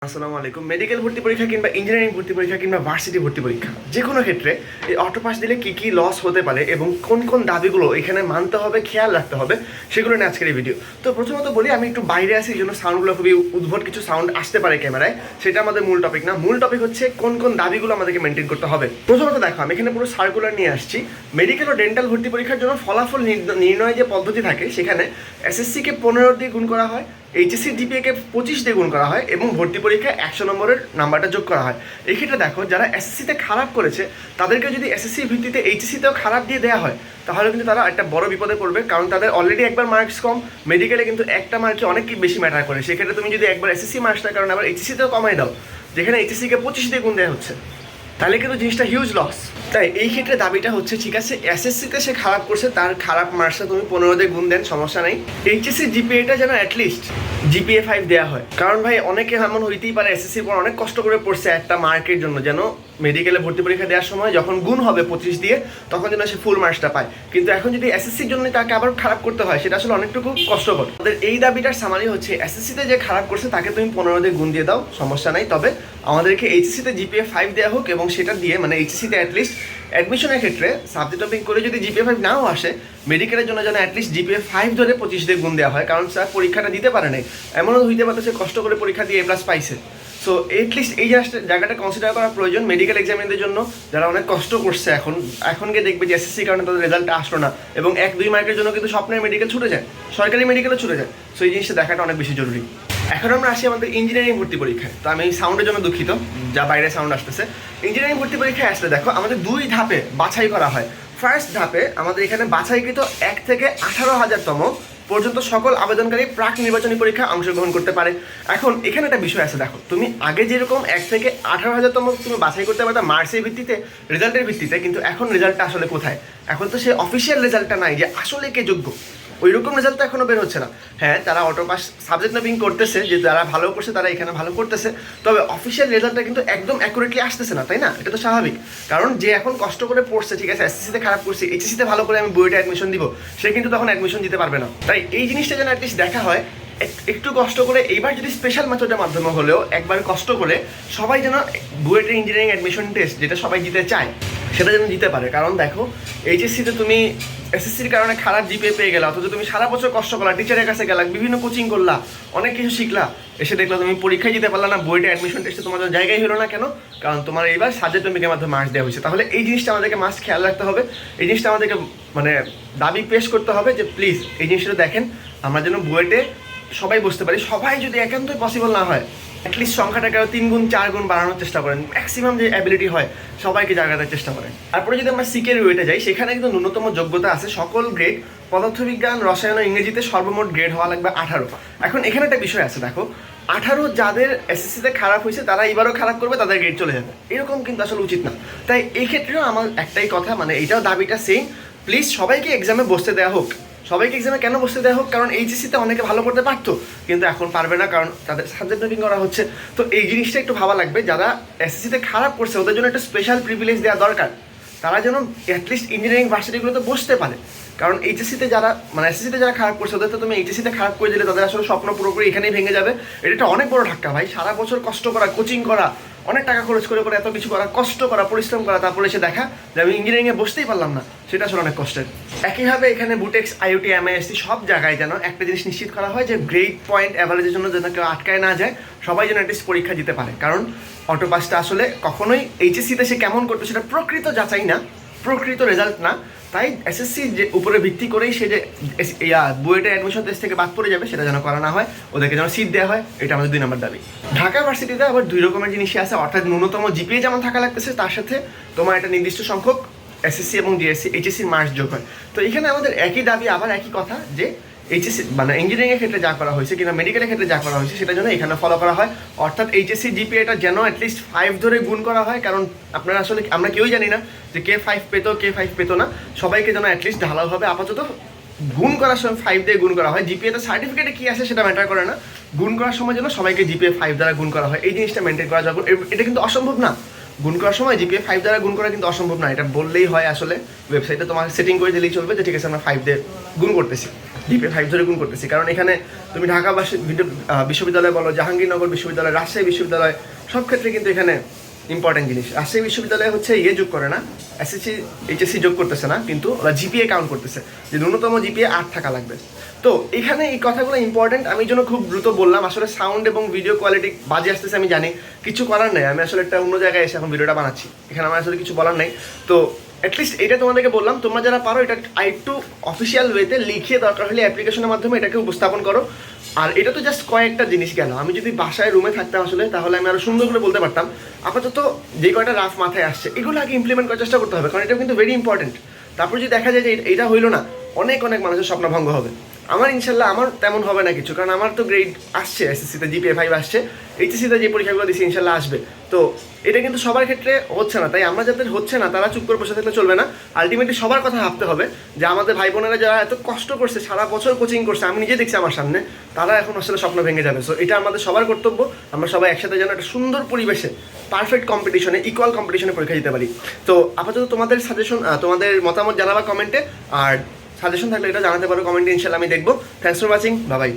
আসসালামু আলাইকুম। মেডিকেল ভর্তি পরীক্ষা কিংবা ইঞ্জিনিয়ারিং ভর্তি পরীক্ষা কিংবা ভার্সিটি ভর্তি পরীক্ষা যে কোনো ক্ষেত্রে এই অটো পাস দিলে কী কী লস হতে পারে এবং কোন কোন দাবিগুলো এখানে মানতে হবে, খেয়াল রাখতে হবে, সেগুলো নিয়ে আজকের এই ভিডিও। তো প্রথমত বলি, আমি একটু বাইরে আসি, এই জন্য সাউন্ডগুলো খুবই উদ্ভট কিছু সাউন্ড আসতে পারে ক্যামেরায়, সেটা আমাদের মূল টপিক না। মূল টপিক হচ্ছে কোন কোন দাবিগুলো আমাদেরকে মেনটেন করতে হবে। প্রথমত দেখো, আমি এখানে পুরো সার্কুলার নিয়ে আসছি। মেডিকেল ও ডেন্টাল ভর্তি পরীক্ষার জন্য ফলাফল নির্ণয় যে পদ্ধতি থাকে, সেখানে এসএসসিকে 15 দিয়ে গুণ করা হয়, এইচএসসি জিপিএকে 25 দিয়ে গুণ করা হয় এবং ভর্তি পরীক্ষায় 100 নম্বরের নাম্বারটা যোগ করা হয়। এই ক্ষেত্রে দেখো, যারা এসএসসিতে খারাপ করেছে তাদেরকে যদি এসএসসির ভিত্তিতে এইচএসসিতেও খারাপ দিয়ে দেওয়া হয়, তাহলে কিন্তু তারা একটা বড় বিপদে পড়বে, কারণ তাদের অলরেডি একবার মার্কস কম। মেডিকেলে কিন্তু একটা মার্কই অনেক বেশি ম্যাটার করে। সেক্ষেত্রে তুমি যদি একবার এসএসসি মার্কসটার কারণে আবার এইচএসসিতেও কমাই দাও, যেখানে এইচএসসিকে 25 দিয়ে গুণ দেওয়া হচ্ছে, তাহলে কিন্তু জিনিসটা হিউজ লস। তাই এই ক্ষেত্রে দাবিটা হচ্ছে, ঠিক আছে, এসএসসিতে সে খারাপ করছে, তার খারাপ মার্কসটা তুমি 15 দিয়ে গুণ দেন, সমস্যা নেই। এইচএসসি জিপিএটা যেন অ্যাটলিস্ট জিপিএ 5 দেওয়া হয়, কারণ ভাই অনেকে এমন হইতেই পারে এসএসসির পর অনেক কষ্ট করে পড়ছে একটা মার্কের জন্য, যেন মেডিকেলে ভর্তি পরীক্ষা দেওয়ার সময় যখন গুণ হবে 25 দিয়ে, তখন যেন সে ফুল মার্কসটা পায়। কিন্তু এখন যদি এসএসসির জন্য তাকে আবার খারাপ করতে হয়, সেটা আসলে অনেকটুকু কষ্টকর। তাদের এই দাবিটার সামারি হচ্ছে, এসএসসিতে যে খারাপ করছে তাকে তুমি 15 দিয়ে গুণ দিয়ে দাও, সমস্যা নাই, তবে আমাদেরকে এইচএসসিতে জিপিএ 5 দেওয়া হোক, এবং সেটা দিয়ে মানে এইচএসসিতে অ্যাটলিস্ট অ্যাডমিশনের ক্ষেত্রে সাবজেক্ট টপিক করে যদি জিপিএ 5 নাও আসে, মেডিকেলের জন্য যেন অ্যাটলিস্ট জিপিএ 5 ধরে 25 দিয়ে গুণ দেওয়া হয়, কারণ স্যার পরীক্ষাটা দিতে পারে নাই, এমনও হইতে পারে সে কষ্ট করে পরীক্ষা দিয়ে A+ পাইছে। সো এটলিস্ট এই জায়গাটা কনসিডার করা প্রয়োজন মেডিকেল এক্সামিনদের জন্য, যারা অনেক কষ্ট করছে। এখন গিয়ে দেখবে যে এসএসসির কারণে তাদের রেজাল্টটা আসলো না, এবং 1-2 মার্কের জন্য কিন্তু স্বপ্নের মেডিকেল ছুটে যায়, সরকারি মেডিকেলও ছুটে যায়। সো এই জিনিসটা দেখাটা অনেক বেশি জরুরি। এখন আমরা আসি আমাদের ইঞ্জিনিয়ারিং ভর্তি পরীক্ষায়। তো আমি সাউন্ডের জন্য দুঃখিত, যা বাইরে সাউন্ড আসতেছে। ইঞ্জিনিয়ারিং ভর্তি পরীক্ষায় আসলে দেখো, আমাদের 2 ধাপে বাছাই করা হয়। ফার্স্ট ধাপে আমাদের এখানে বাছাইকৃত 1 থেকে 18,000তম পর্যন্ত সকল আবেদনকারী প্রাক নির্বাচনী পরীক্ষায় অংশগ্রহণ করতে পারে। এখন এখানে একটা বিষয় আছে, দেখো, তুমি আগে যেরকম 1 থেকে 18,000তম তুমি বাছাই করতে পারতা মার্কসের ভিত্তিতে, রেজাল্টের ভিত্তিতে, কিন্তু এখন রেজাল্টটা আসলে কোথায়? এখন তো সে অফিসিয়াল রেজাল্টটা নাই যে আসলে কে যোগ্য, ওই রকম রেজাল্ট তো এখনও বের হচ্ছে না। হ্যাঁ, তারা অটো পাস সাবজেক্ট ম্যাপিং করতেছে, যে যারা ভালো করছে তারা এখানে ভালো করতেছে, তবে অফিসিয়াল রেজাল্টটা কিন্তু একদম অ্যাকুরেটলি আসতেছে না, তাই না? এটা তো স্বাভাবিক, কারণ যে এখন কষ্ট করে পড়ছে, ঠিক আছে, এসএসসিতে খারাপ করছে, এইচএসসিতে ভালো করে আমি বুয়েটে অ্যাডমিশন দিব, সে কিন্তু তখন অ্যাডমিশন দিতে পারবে না। তাই এই জিনিসটা যেন অ্যাটলিস্ট দেখা হয়, একটু কষ্ট করে, এইবার যদি স্পেশাল মেথডের মাধ্যমে হলেও একবার কষ্ট করে সবাই যেন বুয়েটের ইঞ্জিনিয়ারিং অ্যাডমিশন টেস্ট, যেটা সবাই দিতে চায়, সেটা যেন দিতে পারে। কারণ দেখো, এইচএসসিতে তুমি এসএসসির কারণে খারাপ জিপিএ পেয়ে গেলা, অথচ তুমি সারা বছর কষ্ট করলা, টিচারের কাছে গেলা, বিভিন্ন কোচিং করলা, অনেক কিছু শিখলা, এসে দেখলা তুমি পরীক্ষায় দিতে পারলা না, বুয়েটে অ্যাডমিশন টেস্টে তোমার জন্য জায়গায় হলো না। কেন? কারণ তোমার এইবার সাবজেক্ট টপিকের মাধ্যমে মার্কস দেওয়া হয়েছে। তাহলে এই জিনিসটা আমাদেরকে মাস্ট খেয়াল রাখতে হবে, এই জিনিসটা আমাদেরকে মানে দাবি পেশ করতে হবে যে প্লিজ এই জিনিসটা দেখেন, আমরা যেন বুয়েটে সবাই বুঝতে পারি। সবাই যদি একান্তই পসিবল না হয়, অ্যাটলিস্ট সংখ্যাটাকে 3 গুণ 4 গুণ বাড়ানোর চেষ্টা করেন, ম্যাক্সিমাম যে অ্যাবিলিটি হয় সবাইকে জায়গা দেওয়ার চেষ্টা করেন। তারপরে যদি আমরা সিকের ওয়েটে যাই, সেখানে কিন্তু ন্যূনতম যোগ্যতা আছে সকল গ্রেড, পদার্থবিজ্ঞান, রসায়ন ও ইংরেজিতে সর্বমোট গ্রেড হওয়া লাগবে 18। এখন এখানে একটা বিষয় আছে, দেখো, 18 যাদের এসএসসিতে খারাপ হয়েছে তারা এবারও খারাপ করবে, তাদের গ্রেড চলে যাবে, এরকম কিন্তু আসলে উচিত না। তাই এই ক্ষেত্রেও আমার একটাই কথা, মানে এইটাও দাবিটা সেম, প্লিজ সবাইকে এক্সামে বসতে দেওয়া হোক। সবাইকে এক্সামে কেন বসতে দেওয়া হোক? কারণ এইচএসসিতে অনেকে ভালো করতে পারতো, কিন্তু এখন পারবে না, কারণ তাদের সাবজেক্ট ম্যাপিং করা হচ্ছে। তো এই জিনিসটা একটু ভাবা লাগবে, যারা এসএসসিতে খারাপ করছে ওদের জন্য একটা স্পেশাল প্রিভিলেজ দেওয়া দরকার, তারা যেন অ্যাটলিস্ট ইঞ্জিনিয়ারিং ভার্সিটিগুলোতে বসতে পারে। কারণ এইচএসসিতে যারা মানে এসএসসিতে যারা খারাপ করছে, ওদের তো তুমি এইচএসসিতে খারাপ করে দিলে তাদের আসলে স্বপ্ন পুরোপুরি এখানেই ভেঙে যাবে। এটা একটা অনেক বড় ধাক্কা ভাই, সারা বছর কষ্ট করা, কোচিং করা, অনেক টাকা খরচ করে এত কিছু করা, কষ্ট করা, পরিশ্রম করা, তারপরে এসে দেখা যে আমি ইঞ্জিনিয়ারিংয়ে বসতেই পারলাম না, সেটা আসলে অনেক কষ্টের। একইভাবে এখানে বুটেক্স, আইওটি, এমআইএসসি সব জায়গায় যেন একটা জিনিস নিশ্চিত করা হয় যে গ্রেড পয়েন্ট অ্যাভারেজের জন্য যেন কেউ আটকায় না যায়, সবাই যেন অ্যাটলিস্ট পরীক্ষা দিতে পারে। কারণ অটো পাসটা আসলে কখনোই এইচএসসিতে সে কেমন করতো সেটা প্রকৃত যাচাই না, প্রকৃত রেজাল্ট না। তাই এসএসসি যে উপরে ভিত্তি করেই সে যে বুয়েটে অ্যাডমিশন টেস্ট থেকে বাদ পড়ে যাবে, সেটা যেন করা না হয়, ওদেরকে যেন সিট দেওয়া হয়, এটা আমাদের 2 নম্বর দাবি। ঢাকা ভার্সিটিতে আবার 2 রকমের জিনিসই আছে, অর্থাৎ ন্যূনতম জিপিএ যেমন থাকা লাগতেছে, তার সাথে তোমার একটা নির্দিষ্ট সংখ্যক এসএসসি এবং ডিএসসি, এইচএসসির মার্কস যোগ হয়। তো এখানে আমাদের একই দাবি, আবার একই কথা, যে এইচএসসি মানে ইঞ্জিনিয়ারিংয়ের ক্ষেত্রে যা করা হয়েছে কিংবা মেডিকেলের ক্ষেত্রে যা করা হয়েছে, সেটা যেন এখানে ফলো করা হয়। অর্থাৎ এইচএসসি জিপিএটা যেন অ্যাটলিস্ট 5 ধরে গুণ করা হয়, কারণ আপনারা আসলে আমরা কেউই জানি না যে কে 5 পেতো, কে 5 পেতো না, সবাইকে যেন অ্যাটলিস্ট ঢালাওভাবে আপাতত গুণ করার সময় 5 দিয়ে গুণ করা হয়। জিপিএতে সার্টিফিকেটে কী আছে সেটা ম্যাটার করে না, গুণ করার সময় যেন সবাইকে জিপিএ 5 দ্বারা গুণ করা হয়, এই জিনিসটা মেনটেন করা যাবে। এটা কিন্তু অসম্ভব না, গুণ করার সময় জিপিএ 5 দ্বারা গুণ করা কিন্তু অসম্ভব না, এটা বললেই হয়। আসলে ওয়েবসাইটে তোমার সেটিং করে দিলেই চলবে যে ঠিক আছে আমরা 5 দিয়ে গুণ করতেছি। জিপিএ 5 ধরে গুণ করতেছি, কারণ এখানে তুমি ঢাকা বিশ্ববিদ্যালয় বলো, জাহাঙ্গীরনগর বিশ্ববিদ্যালয়, রাজশাহী বিশ্ববিদ্যালয়, সব ক্ষেত্রে কিন্তু এখানে ইম্পর্টেন্ট জিনিস। রাজশাহী বিশ্ববিদ্যালয় হচ্ছে যোগ করে না, এসএসসি এইচএসসি যোগ করতেছে না, কিন্তু ওরা জিপিএ কাউন্ট করতেছে যে ন্যূনতম জিপিএ 8 থাকা লাগবে। তো এখানে এই কথাগুলো ইম্পর্টেন্ট, আমি জন্য খুব দ্রুত বললাম। আসলে সাউন্ড এবং ভিডিও কোয়ালিটি বাজে আসতেছে আমি জানি, কিছু করার নেই, আমি আসলে একটা অন্য জায়গায় এসে এখন ভিডিওটা বানাচ্ছি, এখানে আমার আসলে কিছু বলার নেই। তো অ্যাটলিস্ট এটা তোমাদেরকে বললাম, তোমরা যারা পারো এটা আরেকটু অফিসিয়াল ওয়েতে লিখিয়ে দরকার হলে অ্যাপ্লিকেশনের মাধ্যমে এটাকে উপস্থাপন করো। আর এটা তো জাস্ট কয়েকটা জিনিস গেল, আমি যদি বাসায় রুমে থাকতাম আসলে তাহলে আমি আরও সুন্দর করে বলতে পারতাম। আপাতত যে কয়টা রাফ মাথায় আসছে এগুলো আগে ইমপ্লিমেন্ট করার চেষ্টা করতে হবে, কারণ এটা কিন্তু ভেরি ইম্পর্টেন্ট। তারপর যদি দেখা যায় যে এটা হইলো না, অনেক অনেক মানুষের স্বপ্নভঙ্গ হবে। আমার ইনশাল্লাহ আমার তেমন হবে না কিছু, কারণ আমার তো গ্রেড আসছে, এসএসসিতে জিপিএ 5 আসছে, এইচএসসিতে যে পরীক্ষাগুলো দিচ্ছি ইনশাল্লাহ আসবে। তো এটা কিন্তু সবার ক্ষেত্রে হচ্ছে না, তাই আমরা যাদের হচ্ছে না তারা চুপ করে বসে থাকলে চলবে না। আলটিমেটলি সবার কথা ভাবতে হবে যে আমাদের ভাই বোনেরা যারা এত কষ্ট করছে, সারা বছর কোচিং করছে, আমি নিজে দেখছি আমার সামনে, তারা এখন আসলে স্বপ্ন ভেঙে যাবে। সো এটা আমাদের সবার কর্তব্য, আমরা সবাই একসাথে যেন একটা সুন্দর পরিবেশে পারফেক্ট কম্পিটিশনে, ইকুয়াল কম্পিটিশনে পরীক্ষা দিতে পারি। তো আপাতত তোমাদের সাজেশন, তোমাদের মতামত জানাবা কমেন্টে, আর সাজেশন থাকলে এটা জানাতে পারো কমেন্টে, ইনশাল্লাহ আমি দেখবো। Thanks for watching, bye bye.